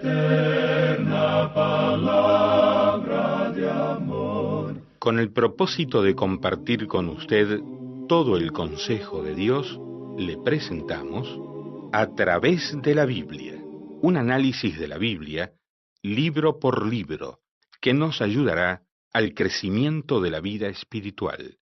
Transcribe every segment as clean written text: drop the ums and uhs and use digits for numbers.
eterna palabra de amor. Con el propósito de compartir con usted todo el consejo de Dios, le presentamos A través de la Biblia, un análisis de la Biblia, libro por libro, que nos ayudará al crecimiento de la vida espiritual.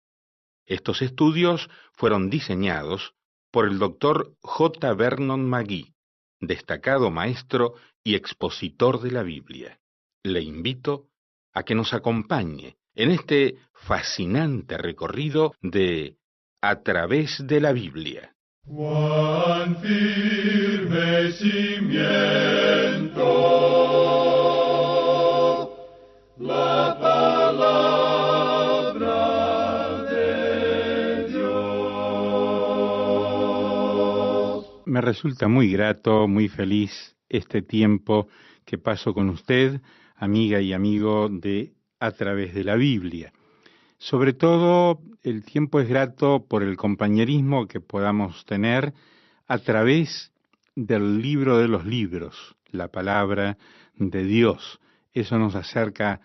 Estos estudios fueron diseñados por el Dr. J. Vernon McGee, destacado maestro y expositor de la Biblia. Le invito a que nos acompañe en este fascinante recorrido de A través de la Biblia. Cuán firme cimiento la palabra de Dios. Me resulta muy grato, muy feliz este tiempo que paso con usted, amiga y amigo de A través de la Biblia. Sobre todo, el tiempo es grato por el compañerismo que podamos tener a través del libro de los libros, la palabra de Dios. Eso nos acerca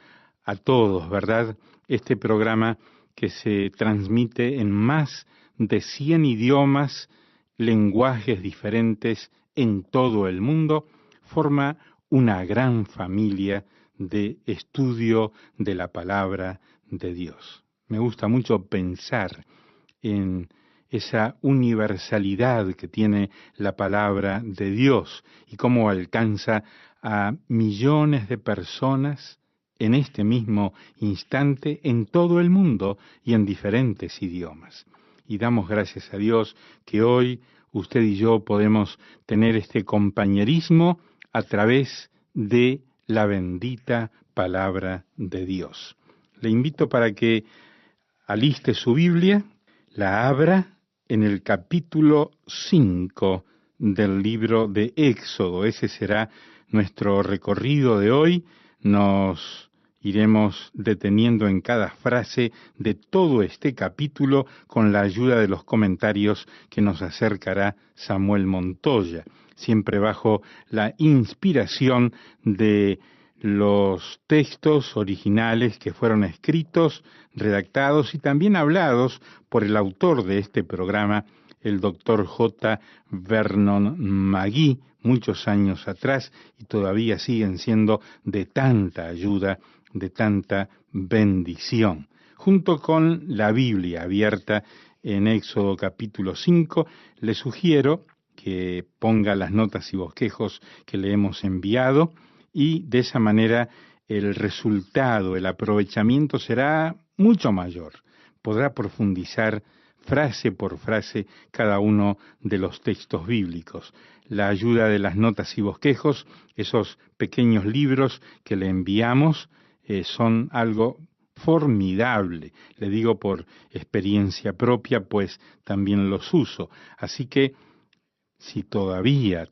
a todos, ¿verdad? Este programa que se transmite en más de 100 idiomas, lenguajes diferentes en todo el mundo, forma una gran familia de estudio de la palabra de Dios. Me gusta mucho pensar en esa universalidad que tiene la palabra de Dios y cómo alcanza a millones de personas en este mismo instante en todo el mundo y en diferentes idiomas. Y damos gracias a Dios que hoy usted y yo podemos tener este compañerismo a través de la bendita palabra de Dios. Le invito para que aliste su Biblia, la abra en el capítulo 5 del libro de Éxodo. Ese será nuestro recorrido de hoy. Nos iremos deteniendo en cada frase de todo este capítulo con la ayuda de los comentarios que nos acercará Samuel Montoya, siempre bajo la inspiración de los textos originales que fueron escritos, redactados y también hablados por el autor de este programa, el Dr. J. Vernon McGee, muchos años atrás, y todavía siguen siendo de tanta ayuda, de tanta bendición. Junto con la Biblia abierta en Éxodo capítulo 5, le sugiero que ponga las notas y bosquejos que le hemos enviado, y de esa manera el resultado, el aprovechamiento será mucho mayor. Podrá profundizar frase por frase cada uno de los textos bíblicos. La ayuda de las notas y bosquejos, esos pequeños libros que le enviamos, son algo formidable. Le digo por experiencia propia, pues también los uso. Así que si todavía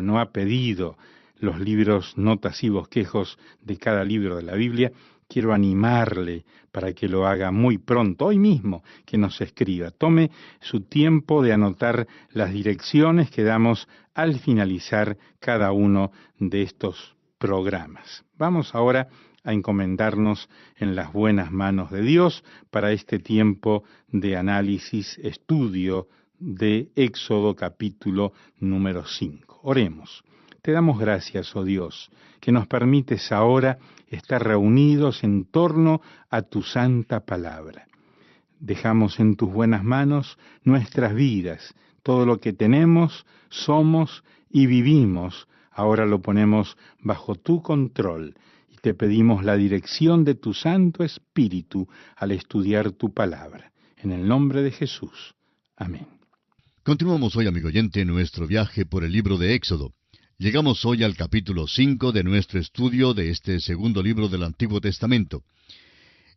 no ha pedido los libros, notas y bosquejos de cada libro de la Biblia, quiero animarle para que lo haga muy pronto, hoy mismo, que nos escriba. Tome su tiempo de anotar las direcciones que damos al finalizar cada uno de estos programas. Vamos ahora a encomendarnos en las buenas manos de Dios para este tiempo de análisis, estudio de Éxodo capítulo número 5. Oremos. Te damos gracias, oh Dios, que nos permites ahora estar reunidos en torno a tu santa palabra. Dejamos en tus buenas manos nuestras vidas, todo lo que tenemos, somos y vivimos, ahora lo ponemos bajo tu control y te pedimos la dirección de tu Santo Espíritu al estudiar tu palabra. En el nombre de Jesús. Amén. Continuamos hoy, amigo oyente, nuestro viaje por el libro de Éxodo. Llegamos hoy al capítulo 5 de nuestro estudio de este segundo libro del Antiguo Testamento.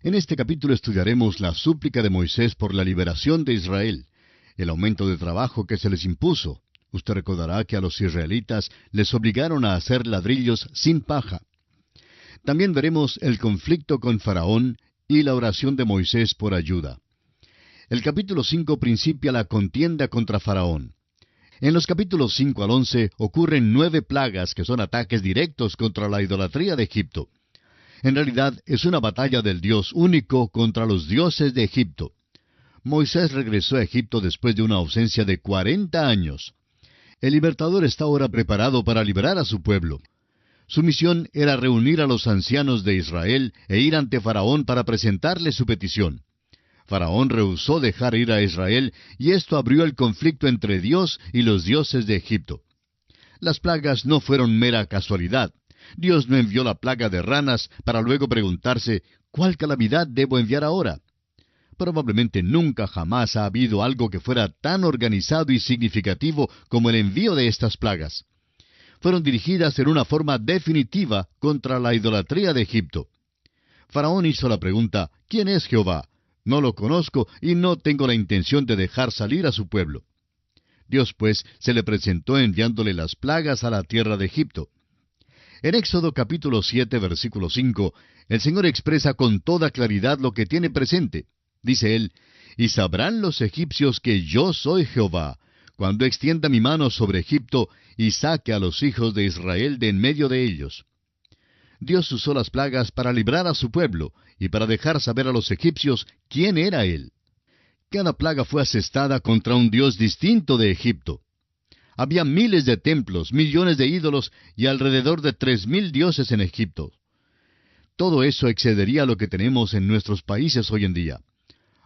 En este capítulo estudiaremos la súplica de Moisés por la liberación de Israel, el aumento de trabajo que se les impuso. Usted recordará que a los israelitas les obligaron a hacer ladrillos sin paja. También veremos el conflicto con Faraón y la oración de Moisés por ayuda. El capítulo 5 principia la contienda contra Faraón. En los capítulos 5 al 11 ocurren 9 plagas que son ataques directos contra la idolatría de Egipto. En realidad es una batalla del Dios único contra los dioses de Egipto. Moisés regresó a Egipto después de una ausencia de 40 años. El libertador está ahora preparado para liberar a su pueblo. Su misión era reunir a los ancianos de Israel e ir ante Faraón para presentarle su petición. Faraón rehusó dejar ir a Israel y esto abrió el conflicto entre Dios y los dioses de Egipto. Las plagas no fueron mera casualidad. Dios no envió la plaga de ranas para luego preguntarse, ¿cuál calamidad debo enviar ahora? Probablemente nunca jamás ha habido algo que fuera tan organizado y significativo como el envío de estas plagas. Fueron dirigidas en una forma definitiva contra la idolatría de Egipto. Faraón hizo la pregunta, ¿quién es Jehová? No lo conozco y no tengo la intención de dejar salir a su pueblo. Dios, pues, se le presentó enviándole las plagas a la tierra de Egipto. En Éxodo capítulo 7, versículo 5, el Señor expresa con toda claridad lo que tiene presente. Dice él, «Y sabrán los egipcios que yo soy Jehová, cuando extienda mi mano sobre Egipto y saque a los hijos de Israel de en medio de ellos». Dios usó las plagas para librar a su pueblo y para dejar saber a los egipcios quién era Él. Cada plaga fue asestada contra un Dios distinto de Egipto. Había miles de templos, millones de ídolos y alrededor de 3,000 dioses en Egipto. Todo eso excedería lo que tenemos en nuestros países hoy en día.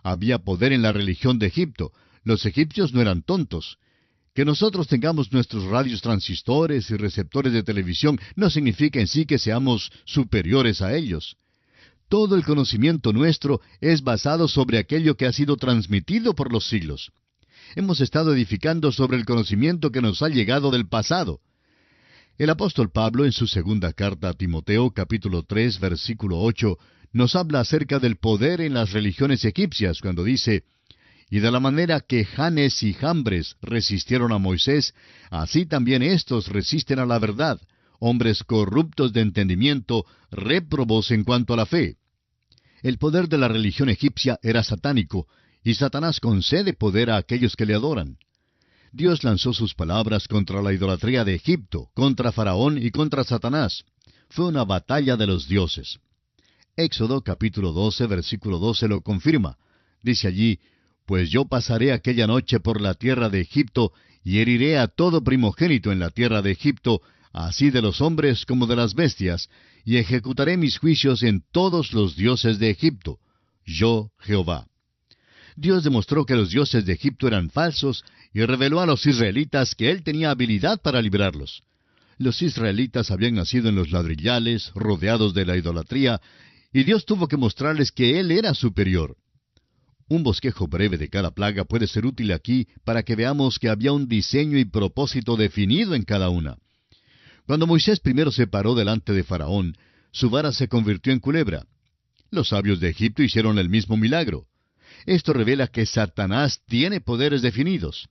Había poder en la religión de Egipto. Los egipcios no eran tontos. Que nosotros tengamos nuestros radios transistores y receptores de televisión no significa en sí que seamos superiores a ellos. Todo el conocimiento nuestro es basado sobre aquello que ha sido transmitido por los siglos. Hemos estado edificando sobre el conocimiento que nos ha llegado del pasado. El apóstol Pablo, en su segunda carta a Timoteo, capítulo 3, versículo 8, nos habla acerca del poder en las religiones egipcias, cuando dice, «Y de la manera que Janes y Jambres resistieron a Moisés, así también éstos resisten a la verdad, hombres corruptos de entendimiento, réprobos en cuanto a la fe». El poder de la religión egipcia era satánico, y Satanás concede poder a aquellos que le adoran. Dios lanzó sus palabras contra la idolatría de Egipto, contra Faraón y contra Satanás. Fue una batalla de los dioses. Éxodo capítulo 12, versículo 12 lo confirma. Dice allí, «Pues yo pasaré aquella noche por la tierra de Egipto, y heriré a todo primogénito en la tierra de Egipto, así de los hombres como de las bestias, y ejecutaré mis juicios en todos los dioses de Egipto. Yo, Jehová». Dios demostró que los dioses de Egipto eran falsos y reveló a los israelitas que Él tenía habilidad para librarlos. Los israelitas habían nacido en los ladrillales, rodeados de la idolatría, y Dios tuvo que mostrarles que Él era superior. Un bosquejo breve de cada plaga puede ser útil aquí para que veamos que había un diseño y propósito definido en cada una. Cuando Moisés primero se paró delante de Faraón, su vara se convirtió en culebra. Los sabios de Egipto hicieron el mismo milagro. Esto revela que Satanás tiene poderes definidos.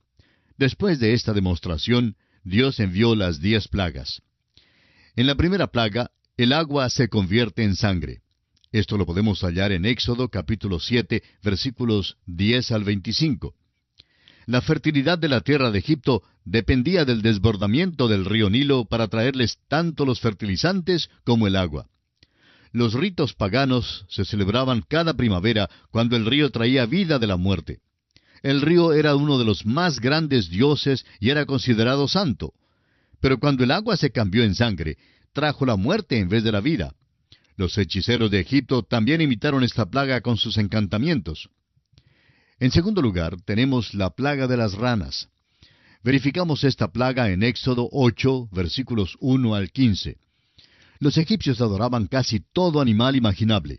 Después de esta demostración, Dios envió las 10 plagas. En la primera plaga, el agua se convierte en sangre. Esto lo podemos hallar en Éxodo capítulo 7, versículos 10 al 25. La fertilidad de la tierra de Egipto dependía del desbordamiento del río Nilo para traerles tanto los fertilizantes como el agua. Los ritos paganos se celebraban cada primavera cuando el río traía vida de la muerte. El río era uno de los más grandes dioses y era considerado santo. Pero cuando el agua se cambió en sangre, trajo la muerte en vez de la vida. Los hechiceros de Egipto también imitaron esta plaga con sus encantamientos. En segundo lugar, tenemos la plaga de las ranas. Verificamos esta plaga en Éxodo 8, versículos 1 al 15. Los egipcios adoraban casi todo animal imaginable.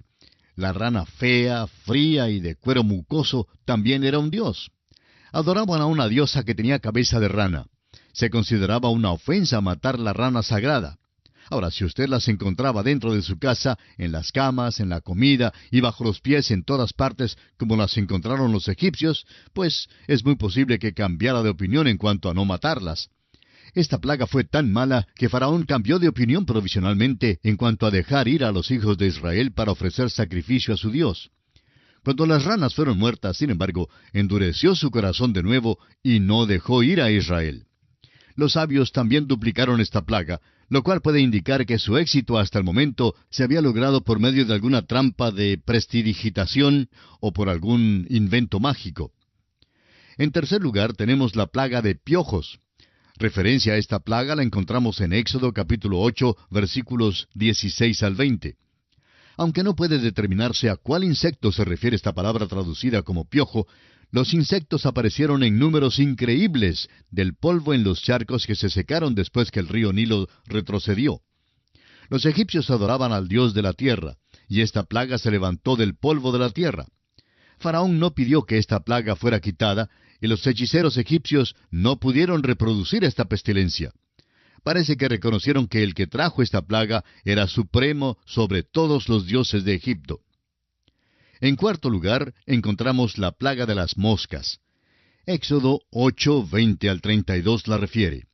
La rana fea, fría y de cuero mucoso también era un dios. Adoraban a una diosa que tenía cabeza de rana. Se consideraba una ofensa matar la rana sagrada. Ahora, si usted las encontraba dentro de su casa, en las camas, en la comida y bajo los pies en todas partes, como las encontraron los egipcios, pues es muy posible que cambiara de opinión en cuanto a no matarlas. Esta plaga fue tan mala que Faraón cambió de opinión provisionalmente en cuanto a dejar ir a los hijos de Israel para ofrecer sacrificio a su Dios. Cuando las ranas fueron muertas, sin embargo, endureció su corazón de nuevo y no dejó ir a Israel. Los sabios también duplicaron esta plaga, lo cual puede indicar que su éxito hasta el momento se había logrado por medio de alguna trampa de prestidigitación o por algún invento mágico. En tercer lugar, tenemos la plaga de piojos. Referencia a esta plaga la encontramos en Éxodo capítulo 8, versículos 16 al 20. Aunque no puede determinarse a cuál insecto se refiere esta palabra traducida como piojo, los insectos aparecieron en números increíbles del polvo en los charcos que se secaron después que el río Nilo retrocedió. Los egipcios adoraban al Dios de la tierra, y esta plaga se levantó del polvo de la tierra. Faraón no pidió que esta plaga fuera quitada, y los hechiceros egipcios no pudieron reproducir esta pestilencia. Parece que reconocieron que el que trajo esta plaga era supremo sobre todos los dioses de Egipto. En cuarto lugar, encontramos la plaga de las moscas. Éxodo 8, 20 al 32 la refiere.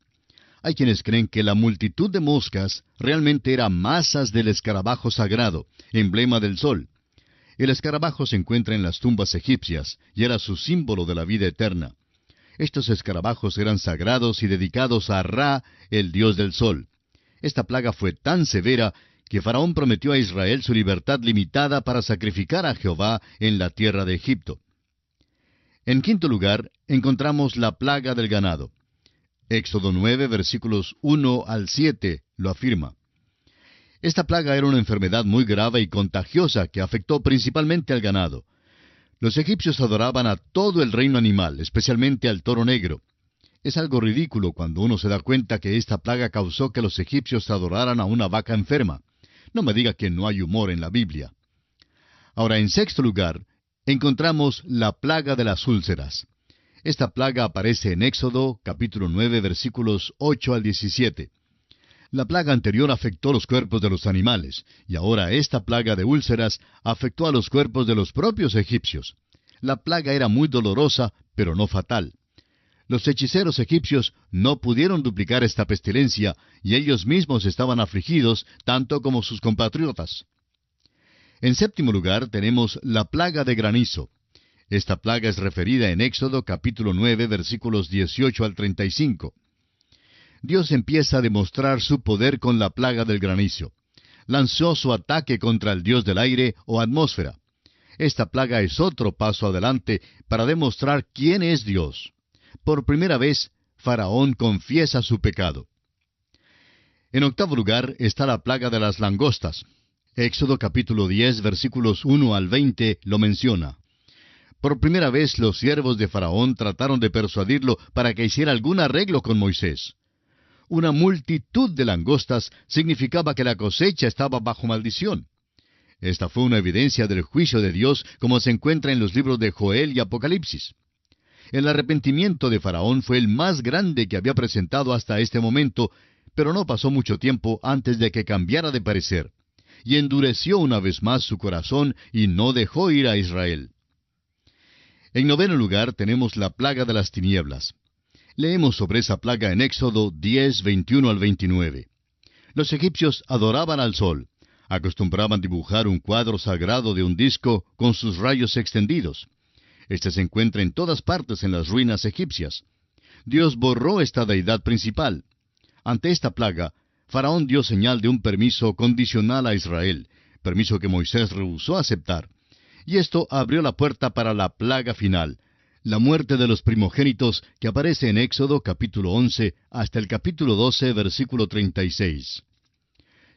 Hay quienes creen que la multitud de moscas realmente era masas del escarabajo sagrado, emblema del sol. El escarabajo se encuentra en las tumbas egipcias y era su símbolo de la vida eterna. Estos escarabajos eran sagrados y dedicados a Ra, el dios del sol. Esta plaga fue tan severa que Faraón prometió a Israel su libertad limitada para sacrificar a Jehová en la tierra de Egipto. En quinto lugar, encontramos la plaga del ganado. Éxodo 9, versículos 1 al 7, lo afirma. Esta plaga era una enfermedad muy grave y contagiosa que afectó principalmente al ganado. Los egipcios adoraban a todo el reino animal, especialmente al toro negro. Es algo ridículo cuando uno se da cuenta que esta plaga causó que los egipcios adoraran a una vaca enferma. No me diga que no hay humor en la Biblia. Ahora, en sexto lugar, encontramos la plaga de las úlceras. Esta plaga aparece en Éxodo, capítulo 9, versículos 8 al 17. La plaga anterior afectó los cuerpos de los animales, y ahora esta plaga de úlceras afectó a los cuerpos de los propios egipcios. La plaga era muy dolorosa, pero no fatal. Los hechiceros egipcios no pudieron duplicar esta pestilencia, y ellos mismos estaban afligidos, tanto como sus compatriotas. En séptimo lugar tenemos la plaga de granizo. Esta plaga es referida en Éxodo capítulo 9, versículos 18 al 35. Dios empieza a demostrar su poder con la plaga del granizo. Lanzó su ataque contra el dios del aire o atmósfera. Esta plaga es otro paso adelante para demostrar quién es Dios. Por primera vez, Faraón confiesa su pecado. En octavo lugar está la plaga de las langostas. Éxodo capítulo 10, versículos 1 al 20 lo menciona. Por primera vez los siervos de Faraón trataron de persuadirlo para que hiciera algún arreglo con Moisés. Una multitud de langostas significaba que la cosecha estaba bajo maldición. Esta fue una evidencia del juicio de Dios como se encuentra en los libros de Joel y Apocalipsis. El arrepentimiento de Faraón fue el más grande que había presentado hasta este momento, pero no pasó mucho tiempo antes de que cambiara de parecer, y endureció una vez más su corazón y no dejó ir a Israel. En noveno lugar tenemos la plaga de las tinieblas. Leemos sobre esa plaga en Éxodo 10, 21 al 29. Los egipcios adoraban al sol. Acostumbraban dibujar un cuadro sagrado de un disco con sus rayos extendidos. Este se encuentra en todas partes en las ruinas egipcias. Dios borró esta deidad principal. Ante esta plaga, Faraón dio señal de un permiso condicional a Israel, permiso que Moisés rehusó aceptar. Y esto abrió la puerta para la plaga final, la muerte de los primogénitos que aparece en Éxodo capítulo 11 hasta el capítulo 12, versículo 36.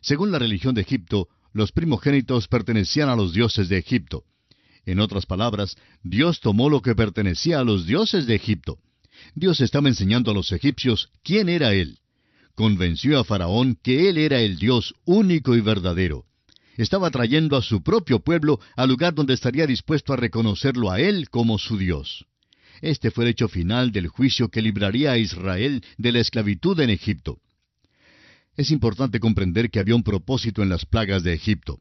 Según la religión de Egipto, los primogénitos pertenecían a los dioses de Egipto. En otras palabras, Dios tomó lo que pertenecía a los dioses de Egipto. Dios estaba enseñando a los egipcios quién era Él. Convenció a Faraón que Él era el Dios único y verdadero. Estaba trayendo a su propio pueblo al lugar donde estaría dispuesto a reconocerlo a Él como su Dios. Este fue el hecho final del juicio que libraría a Israel de la esclavitud en Egipto. Es importante comprender que había un propósito en las plagas de Egipto.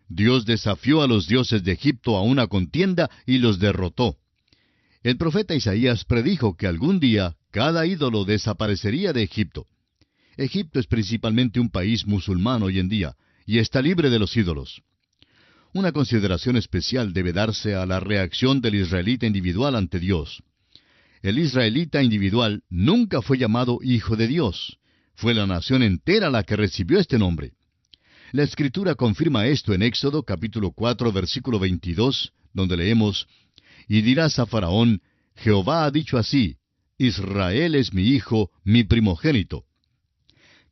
Dios desafió a los dioses de Egipto a una contienda y los derrotó. El profeta Isaías predijo que algún día cada ídolo desaparecería de Egipto. Egipto es principalmente un país musulmán hoy en día, y está libre de los ídolos. Una consideración especial debe darse a la reacción del israelita individual ante Dios. el israelita individual nunca fue llamado hijo de Dios. Fue la nación entera la que recibió este nombre. La Escritura confirma esto en Éxodo capítulo 4, versículo 22, donde leemos, «Y dirás a Faraón, Jehová ha dicho así, Israel es mi hijo, mi primogénito».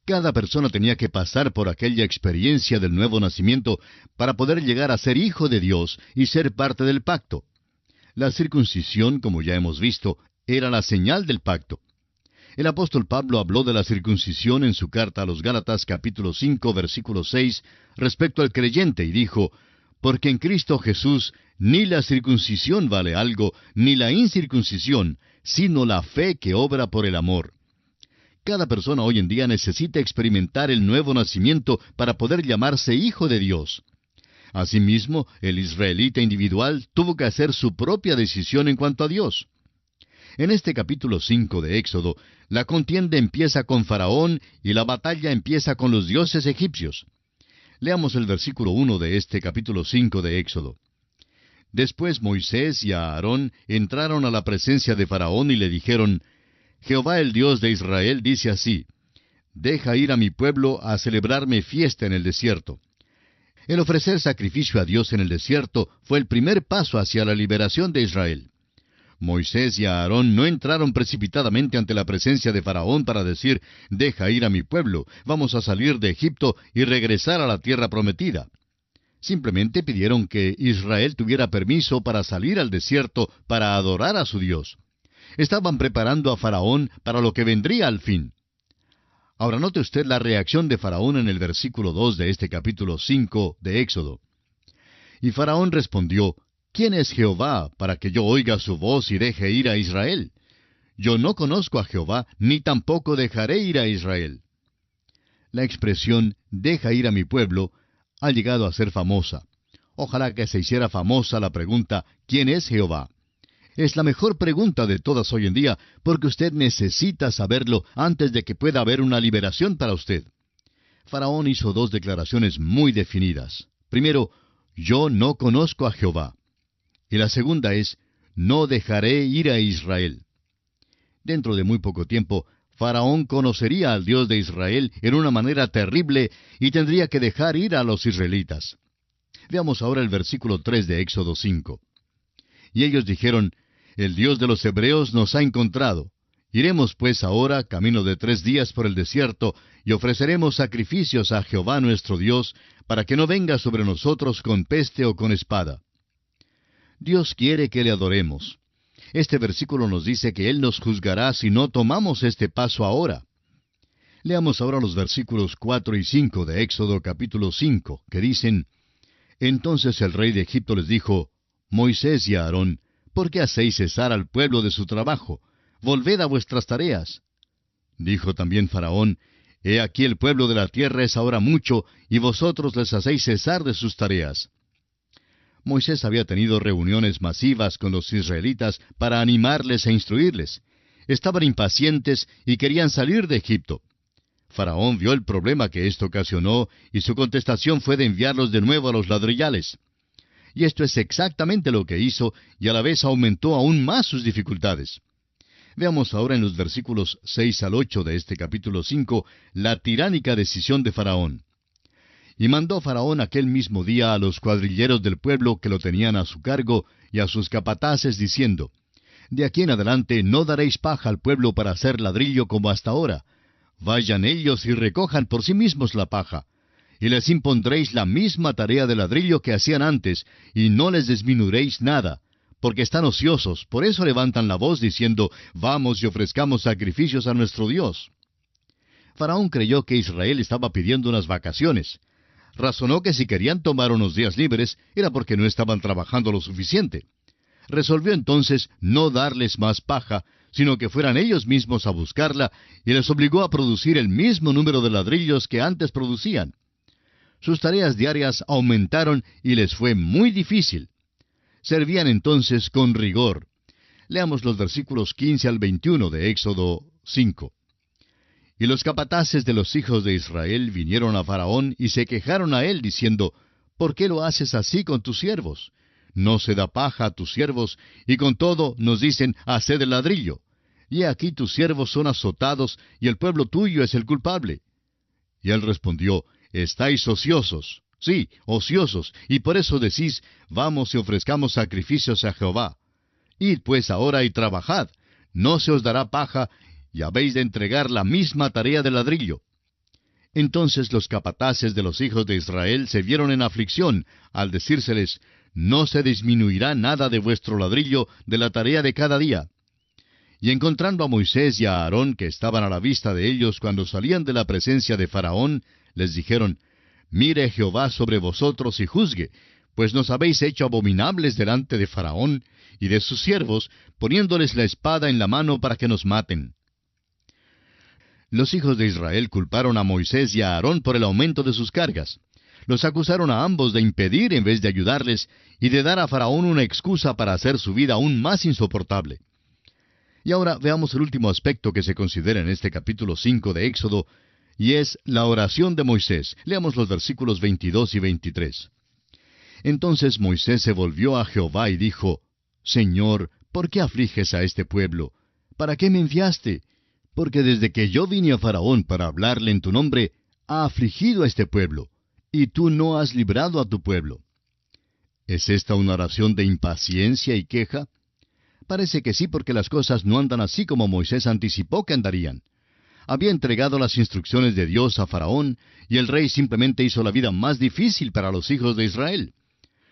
Cada persona tenía que pasar por aquella experiencia del nuevo nacimiento para poder llegar a ser hijo de Dios y ser parte del pacto. La circuncisión, como ya hemos visto, era la señal del pacto. El apóstol Pablo habló de la circuncisión en su carta a los Gálatas capítulo 5, versículo 6, respecto al creyente, y dijo, «Porque en Cristo Jesús ni la circuncisión vale algo, ni la incircuncisión, sino la fe que obra por el amor». Cada persona hoy en día necesita experimentar el nuevo nacimiento para poder llamarse hijo de Dios. Asimismo, el israelita individual tuvo que hacer su propia decisión en cuanto a Dios. En este capítulo 5 de Éxodo, la contienda empieza con Faraón y la batalla empieza con los dioses egipcios. Leamos el versículo 1 de este capítulo 5 de Éxodo. Después Moisés y Aarón entraron a la presencia de Faraón y le dijeron, «Jehová el Dios de Israel dice así, deja ir a mi pueblo a celebrarme fiesta en el desierto». El ofrecer sacrificio a Dios en el desierto fue el primer paso hacia la liberación de Israel. Moisés y Aarón no entraron precipitadamente ante la presencia de Faraón para decir, «Deja ir a mi pueblo, vamos a salir de Egipto y regresar a la tierra prometida». Simplemente pidieron que Israel tuviera permiso para salir al desierto para adorar a su Dios. Estaban preparando a Faraón para lo que vendría al fin. Ahora note usted la reacción de Faraón en el versículo 2 de este capítulo 5 de Éxodo. Y Faraón respondió, «¿Quién es Jehová para que yo oiga su voz y deje ir a Israel? Yo no conozco a Jehová, ni tampoco dejaré ir a Israel». La expresión «deja ir a mi pueblo» ha llegado a ser famosa. Ojalá que se hiciera famosa la pregunta «¿Quién es Jehová?». Es la mejor pregunta de todas hoy en día, porque usted necesita saberlo antes de que pueda haber una liberación para usted. Faraón hizo dos declaraciones muy definidas. Primero, «Yo no conozco a Jehová». Y la segunda es, «No dejaré ir a Israel». Dentro de muy poco tiempo, Faraón conocería al Dios de Israel en una manera terrible y tendría que dejar ir a los israelitas. Veamos ahora el versículo 3 de Éxodo 5. Y ellos dijeron, «El Dios de los hebreos nos ha encontrado. Iremos pues ahora, camino de 3 días por el desierto, y ofreceremos sacrificios a Jehová nuestro Dios, para que no venga sobre nosotros con peste o con espada». Dios quiere que le adoremos. Este versículo nos dice que Él nos juzgará si no tomamos este paso ahora. Leamos ahora los versículos 4 y 5 de Éxodo capítulo 5, que dicen, «Entonces el rey de Egipto les dijo, Moisés y Aarón, ¿por qué hacéis cesar al pueblo de su trabajo? Volved a vuestras tareas». Dijo también Faraón, «He aquí el pueblo de la tierra es ahora mucho, y vosotros les hacéis cesar de sus tareas». Moisés había tenido reuniones masivas con los israelitas para animarles e instruirles. Estaban impacientes y querían salir de Egipto. Faraón vio el problema que esto ocasionó y su contestación fue de enviarlos de nuevo a los ladrillales. Y esto es exactamente lo que hizo y a la vez aumentó aún más sus dificultades. Veamos ahora en los versículos 6 al 8 de este capítulo 5 la tiránica decisión de Faraón. Y mandó Faraón aquel mismo día a los cuadrilleros del pueblo que lo tenían a su cargo y a sus capataces diciendo, «De aquí en adelante no daréis paja al pueblo para hacer ladrillo como hasta ahora. Vayan ellos y recojan por sí mismos la paja. Y les impondréis la misma tarea de ladrillo que hacían antes, y no les disminuiréis nada, porque están ociosos, por eso levantan la voz diciendo, vamos y ofrezcamos sacrificios a nuestro Dios». Faraón creyó que Israel estaba pidiendo unas vacaciones. Razonó que si querían tomar unos días libres era porque no estaban trabajando lo suficiente. Resolvió entonces no darles más paja, sino que fueran ellos mismos a buscarla, y les obligó a producir el mismo número de ladrillos que antes producían. Sus tareas diarias aumentaron y les fue muy difícil. Servían entonces con rigor. Leamos los versículos 15 al 21 de Éxodo 5. Y los capataces de los hijos de Israel vinieron a Faraón y se quejaron a él, diciendo, ¿por qué lo haces así con tus siervos? No se da paja a tus siervos, y con todo nos dicen, haced el ladrillo. y he aquí tus siervos son azotados, y el pueblo tuyo es el culpable. Y él respondió, estáis ociosos, sí, ociosos, y por eso decís, vamos y ofrezcamos sacrificios a Jehová. Id pues ahora y trabajad, no se os dará paja, y habéis de entregar la misma tarea de ladrillo. Entonces los capataces de los hijos de Israel se vieron en aflicción, al decírseles, no se disminuirá nada de vuestro ladrillo de la tarea de cada día. Y encontrando a Moisés y a Aarón, que estaban a la vista de ellos cuando salían de la presencia de Faraón, les dijeron, mire Jehová sobre vosotros y juzgue, pues nos habéis hecho abominables delante de Faraón y de sus siervos, poniéndoles la espada en la mano para que nos maten. Los hijos de Israel culparon a Moisés y a Aarón por el aumento de sus cargas. Los acusaron a ambos de impedir en vez de ayudarles y de dar a Faraón una excusa para hacer su vida aún más insoportable. Y ahora veamos el último aspecto que se considera en este capítulo 5 de Éxodo, y es la oración de Moisés. Leamos los versículos 22 y 23. Entonces Moisés se volvió a Jehová y dijo, Señor, ¿por qué afliges a este pueblo? ¿Para qué me enviaste? Porque desde que yo vine a Faraón para hablarle en tu nombre, ha afligido a este pueblo, y tú no has librado a tu pueblo. ¿Es esta una oración de impaciencia y queja? Parece que sí, porque las cosas no andan así como Moisés anticipó que andarían. Había entregado las instrucciones de Dios a Faraón, y el rey simplemente hizo la vida más difícil para los hijos de Israel.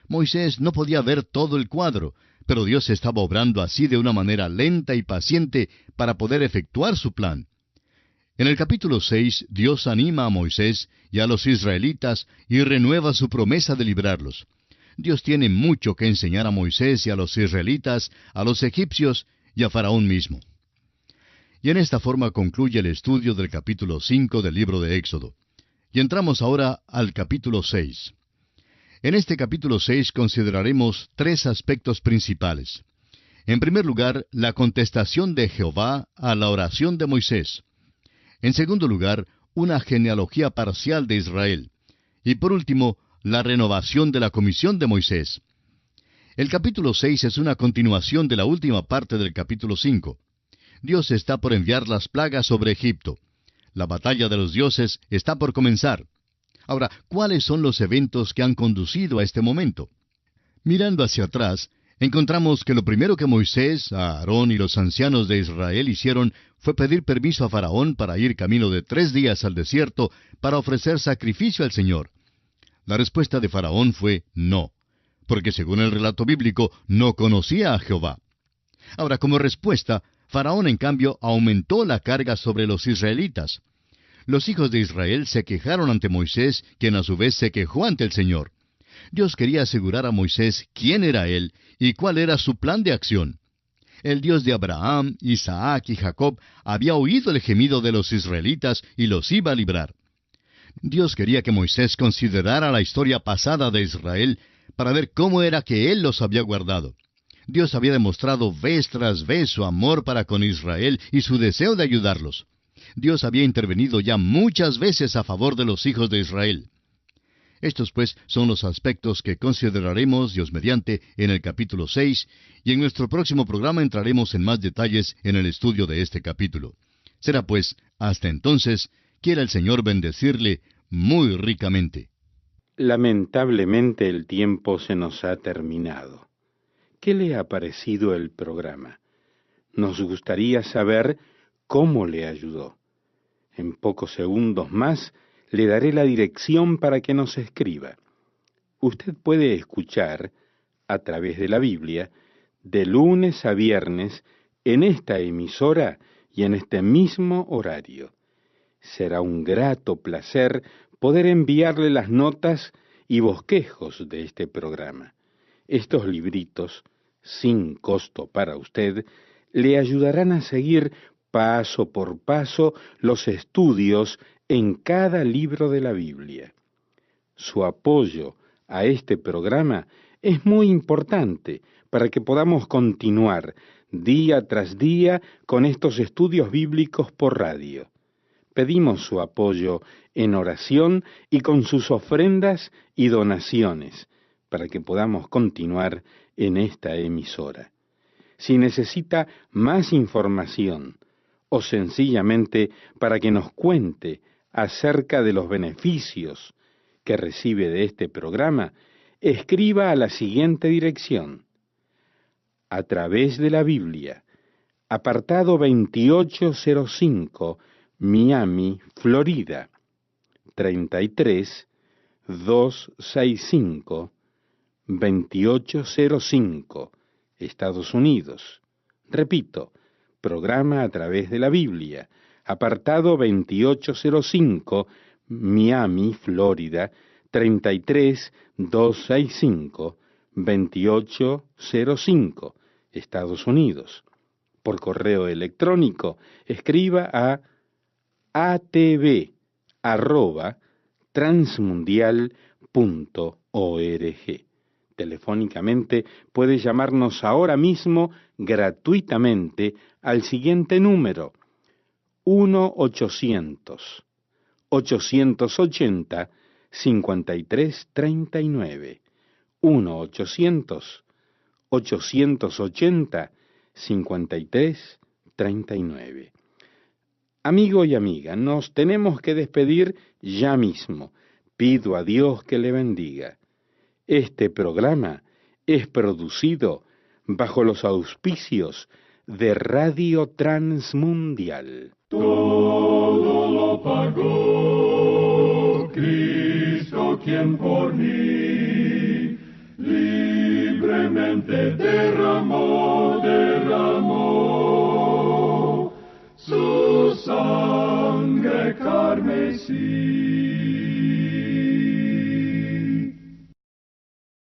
Moisés no podía ver todo el cuadro, pero Dios estaba obrando así de una manera lenta y paciente para poder efectuar su plan. En el capítulo 6, Dios anima a Moisés y a los israelitas y renueva su promesa de librarlos. Dios tiene mucho que enseñar a Moisés y a los israelitas, a los egipcios y a Faraón mismo. Y en esta forma concluye el estudio del capítulo 5 del libro de Éxodo. Y entramos ahora al capítulo 6. En este capítulo 6 consideraremos tres aspectos principales. En primer lugar, la contestación de Jehová a la oración de Moisés. En segundo lugar, una genealogía parcial de Israel. Y por último, la renovación de la comisión de Moisés. El capítulo 6 es una continuación de la última parte del capítulo 5. Dios está por enviar las plagas sobre Egipto. La batalla de los dioses está por comenzar. Ahora, ¿cuáles son los eventos que han conducido a este momento? Mirando hacia atrás, encontramos que lo primero que Moisés, Aarón y los ancianos de Israel hicieron fue pedir permiso a Faraón para ir camino de 3 días al desierto para ofrecer sacrificio al Señor. La respuesta de Faraón fue no, porque según el relato bíblico no conocía a Jehová. Ahora, como respuesta, Faraón en cambio aumentó la carga sobre los israelitas. Los hijos de Israel se quejaron ante Moisés, quien a su vez se quejó ante el Señor. Dios quería asegurar a Moisés quién era él y cuál era su plan de acción. El Dios de Abraham, Isaac y Jacob había oído el gemido de los israelitas y los iba a librar. Dios quería que Moisés considerara la historia pasada de Israel para ver cómo era que Él los había guardado. Dios había demostrado vez tras vez su amor para con Israel y su deseo de ayudarlos. Dios había intervenido ya muchas veces a favor de los hijos de Israel. Estos, pues, son los aspectos que consideraremos, Dios mediante, en el capítulo 6, y en nuestro próximo programa entraremos en más detalles en el estudio de este capítulo. Será, pues, hasta entonces, quiera el Señor bendecirle muy ricamente. Lamentablemente el tiempo se nos ha terminado. ¿Qué le ha parecido el programa? Nos gustaría saber cómo le ayudó. En pocos segundos más le daré la dirección para que nos escriba. Usted puede escuchar, a través de la Biblia, de lunes a viernes, en esta emisora y en este mismo horario. Será un grato placer poder enviarle las notas y bosquejos de este programa. Estos libritos, sin costo para usted, le ayudarán a seguir paso por paso los estudios en cada libro de la Biblia. Su apoyo a este programa es muy importante para que podamos continuar día tras día con estos estudios bíblicos por radio. Pedimos su apoyo en oración y con sus ofrendas y donaciones para que podamos continuar en esta emisora. si necesita más información o sencillamente para que nos cuente acerca de los beneficios que recibe de este programa, escriba a la siguiente dirección: A través de la Biblia, apartado 2805, Miami, Florida, 33265, 2805, Estados Unidos. Repito, programa A través de la Biblia, apartado 2805, Miami, Florida, 33265, 2805, Estados Unidos. Por correo electrónico, escriba a atv@transmundial.org. Telefónicamente puede llamarnos ahora mismo gratuitamente al siguiente número: 1-800-880-5339. 1-800-880-5339. Amigo y amiga, nos tenemos que despedir ya mismo. Pido a Dios que le bendiga. Este programa es producido bajo los auspicios de Radio Transmundial. Todo lo pagó Cristo, quien por mí libremente derramó su sangre carmesí.